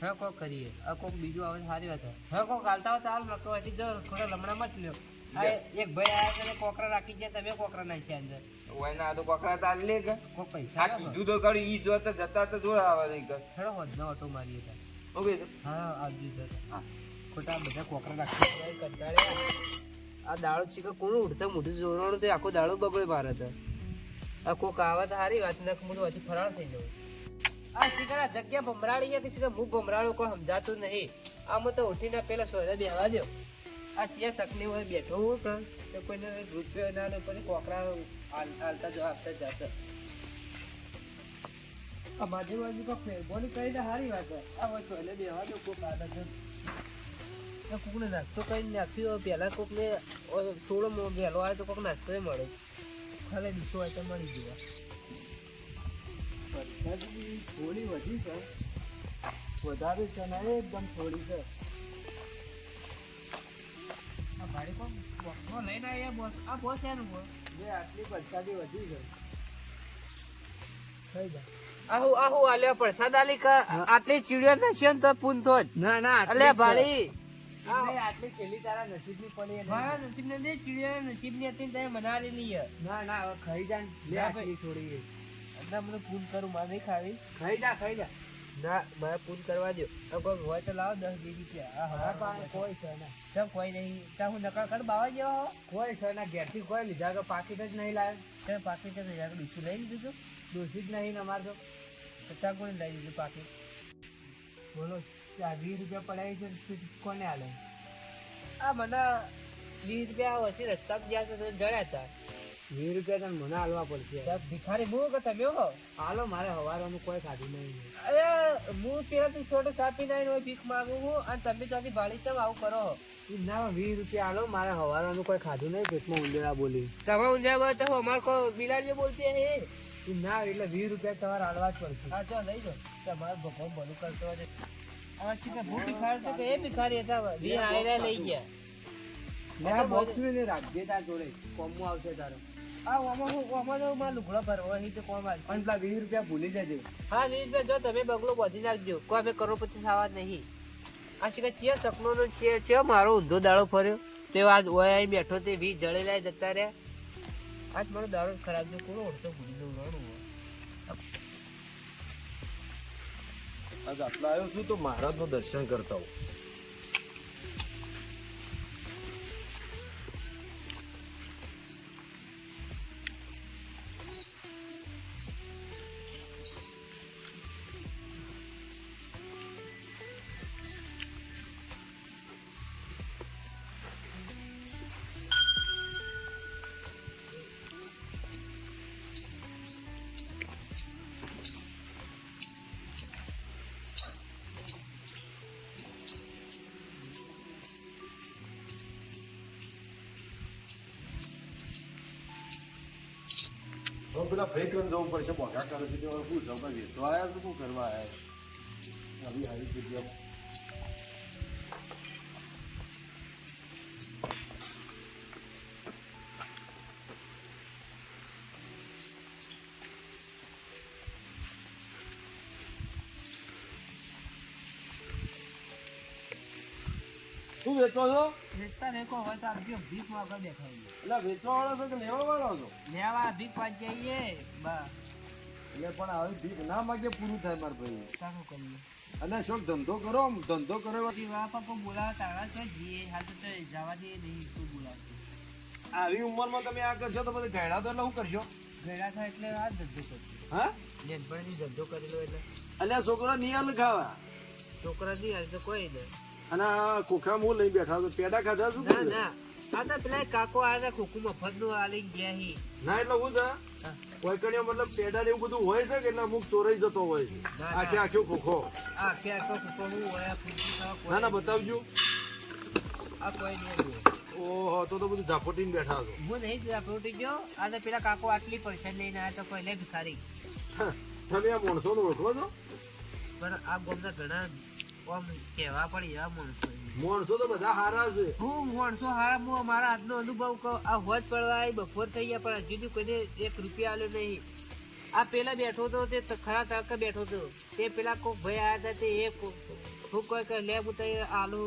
હા કોક કરીએ આ કોક બીજું આવે તો સારી વાત છે. હા કોક હાલતા હોય તો હાલ નકો હતી જો થોડા લમણા મત લ્યો. આ એક ભાઈ આયા તમે કોકરા રાખી ગયા તમે કોકરા નાખ્યા અંદર ઓય ના તો કોકરા તાલ લે કે કોક પૈસા આ કીધું તો કરી ઈ જોત જતા તો જોર આવે નહીં કર થોડો હોદનો ઓટો મારીએ તા. ઓકે હા આવજો સર. હા ખોટા બધા કોકરા રાખી કંટાળ્યા આ દાડો ચીકા કોણ ઉડતા મોઢું જોરવાનું તો આખો દાડો બગડે મારે તો આ કોક આવે તો સારી વાત ને હું તો હજી ફરાળ થઈ જાઉં. આ ચીકરા જગ્યા ભમરાળી કે ચીકા હું ભમરાળું કોઈ સમજાતું નહીં. આમાં તો ઉઠીને પેલા સોયદા બેહવા દો. આ ચિયા શકની હોય બેઠો હું કે તો કોઈને રૂપિયો ના લે પછી કોકરા હાલતા જો આપતા જતા આ મારી બાજુ કો ફેરબોલી કરી દે સારી વાત છે. આ હોય સોયદા બેહવા દો કોક આદત છે કોકને નાસ્તો કરીને નાખ્યો પહેલાં કોકને થોડો વહેલો આવે તો કોક નાસ્તો મળે ખાલી ડીશો હોય તો મળી જવા. વરસાદની થોડી વધી છે વધારે છે ને એકદમ થોડી છે. આ ભાઈ કોણ બોક્સમાં લઈને આવ્યા બોસ આ બોસ એનું બોસ જે આટલી વરસાદી વધી છે થઈ જાય આહુ આહુ આલ્યા પ્રસાદ આલી કા આટલી ચીડિયો નસ્યો ને તો પૂન તો જ ના ના અલે ભાળી આટલી છેલ્લી તારા નસીબની પડી મારા નસીબને દે ચીડિયા નસીબની હતી ને તમે બનાવી લઈએ ના ના હવે ખાઈ જા લે આટલી છોડી એટલે બધું પૂન કરું મારે નહીં ખાવી ખાઈ જા ના મારે પૂન કરવા દો કોઈ હોય તો લાવો 10-20 રૂપિયા હા હા કોઈ છે ને ચમ કોઈ નહીં ત્યાં હું નકળ કર બાવા જેવો કોઈ છે ને ઘેરથી કોઈ લીધા કે પાકીટ જ નહીં લાવે તે પાકીટ જ નહીં ડૂસી લઈ લીધું ડૂસી જ નહીં ને અમારે તો ત્યાં કોઈ લઈ લીધું પાકીટ બોલો 20 રૂપિયા પડાવી છે કોને હાલે આ મને 20 રૂપિયા ઓછી રસ્તા ગયા છે તો જડ્યા હતા 20 રૂપિયા તને મને હાલવા પડશે ભિખારી બહુ કે તમે હો હાલો મારે હવારવાનું કોઈ ખાધું નહીં અરે હું પેલાથી છોટો સાપી નહીં હોય ભીખ માંગુ હું અને તમે ત્યાંથી ભાડી ચમ આવું કરો ના 20 રૂપિયા હાલો મારે હવારવાનું કોઈ ખાધું નહીં પેટમાં ઉંદરા બોલી તમે ઉંદરા તો અમારે કોઈ બિલાડીઓ બોલતી હે ના એટલે 20 રૂપિયા તમારે હાલવા જ પડશે હા ચો લઈ જાઓ તમારે ભગવાન ભલું કરતો હોય આ ચીકા ભૂ ભિખારી તો કે એ ભિખારી હતા વી આયરા લઈ ગયા મેં બોક્સ ને રાખજે તાર જોડે કોમો આવશે તારો આ ઓમાં તો માં લુગડો ભરવો અહીં તો કોમ આવશે પણ પેલા 20 રૂપિયા ભૂલી જજો હા 20 રૂપિયા જો તમે બગલો બાંધી નાખજો કોઈ અમે કરોડપતિ થવા નહીં આ ચીકા ચિયા સપનો નો છે મારો ઊંધો દાડો ફર્યો તે આજ ઓય અહીં બેઠો તે 20 જળેલા જતા રહ્યા આજ મારો દાડો ખરાબ જો કોણ ઓળતો ભૂલી દઉં રણું આજ આટલા આવ્યો છું તો મહારાજનું દર્શન કરતા હું પેલા ફેકન જવું પડશે બોગા કરે છે શું છે વેચવા આવ્યા છે શું કરવા આવ્યા આવી આવી જગ્યા શું વેચો છો વેચતા નહીં કોઈ હોય તો આપજો ભીખ વાગર દેખાય એટલે વેચવા વાળો છો કે લેવા વાળો છો લેવા ભીખ વાંચી આવીએ બા એટલે પણ આવી ભીખ ના માગે પૂરું થાય મારે ભાઈ સારું કરીએ અને શું ધંધો કરો ધંધો કરો બાપા બોલાવા તારા તો જઈએ હાલ તો જવા દઈએ નહીં તું બોલાવતો આવી ઉંમરમાં તમે આ કરશો તો પછી ઘેડા તો એટલે શું કરશો ગયેલા થાય એટલે આ ધંધો કરજો હા નેનપણથી ધંધો કરેલો એટલે એટલે આ છોકરો નિયાલ ખાવા છોકરા નહીં હાલ તો કોઈ નહીં અને આ ખોખામાં હું લઈ બેઠા તો પેડા ખાધા શું ના ના આ તો પેલા કાકો આ ખોખું મફત નું આલી ગયા હી ના એટલે હું છે કોઈ કણ્યો મતલબ પેડા ને એવું બધું હોય છે કે એટલે અમુક ચોરાઈ જતો હોય છે આખે આખો ખોખો આ કે આખો ખોખો હું હોય ના ના બતાવજો આ કોઈ નહીં ઓહો તો બધું ઝાપોટીને બેઠા છો હું નહીં પ્રોટી ગયો આ પેલા કાકો આટલી પૈસા લઈને આવ્યા તો કોઈ લે ભિખારી તમે આ માણસોને ઓળખો છો પણ આ ગોમના ઘણા આમ કહેવા પણ એવા માણસો માણસો તો બધા હારા છે હું માણસો હારા હું મારા આજનો અનુભવ કહું આ હોજ પડવા બપોર થઈ ગયા પણ હજુ સુધી કોઈને 1 રૂપિયા આલ્યો નહીં આ પેલા બેઠો તો તે ખરા તડકે બેઠો તો તે પેલા કોક ભાઈ આયા હતા તે એ હું કોઈ કે લે બુતાઈ આલુ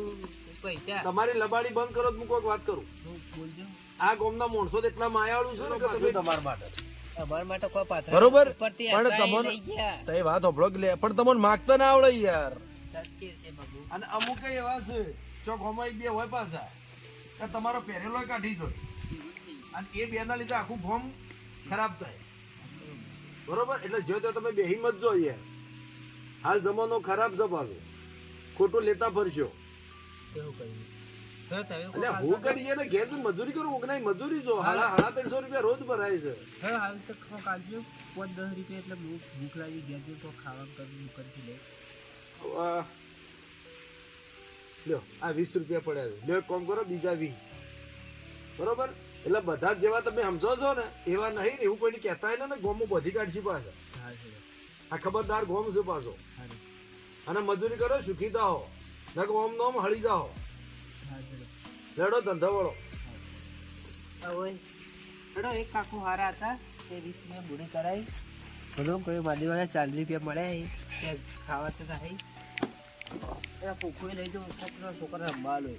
પૈસા તમારી લબાડી બંધ કરો તો હું કોઈક વાત કરું. હું બોલજો આ ગામના માણસો તો એટલા માયાળુ છે ને કે તમે તમારા માટે અમારા માટે કોઈ પાત્ર બરોબર ઉપરથી પણ હટાઈ તમને લઈ ગયા. તો એ વાત હોભળો કે લે પણ તમને માગતા ના આવડે યાર. સાચી છે બાબુ. અને અમુક એવા છે ચોક હોમાં એક બે હોય પાછા કે તમારો પહેરેલો કાઢી છો અને એ બે ના લીધે આખું ફોર્મ ખરાબ થાય. બરોબર એટલે જો તો તમે બેહી મત જો યાર. હાલ જમાનો ખરાબ છે પાછો ખોટું લેતા ફરશો. એવું કહ્યું તો તમે એટલે હું કરીએ ને ઘેર મજૂરી કરું હું નહીં મજૂરી જો હાડા 350 રૂપિયા રોજ ભરાય છે. હવે હાલ તો કાઢજો 5-10 રૂપિયા એટલે ભૂખ લાગી ગયા તો ખાવા કરવું દુકાનથી લે. લ્યો આ 20 રૂપિયા પડ્યા છે. લ્યો એક કામ કરો બીજા 20. બરોબર એટલે બધા જેવા તમે સમજો છો ને એવા નહીં ને એવું કોઈને કહેતા ને ગોમો બધી કાઢશી પાછા. આ ખબરદાર ગોમ છે પાછો. અને મજૂરી કરો સુખી થાઓ ને ગોમ નોમ હળી જાઓ. લડો ધંધો વળો. હેડો એક કાકુ હારા હતા તે 20 રૂપિયા બુડી કરાવી બોલો કોઈ મારી વાળા 40 રૂપિયા મળ્યા ત્યાં ખાવા તો થાય એના પોખોઈ લઈ જાઉં છોકરા રમવા લો.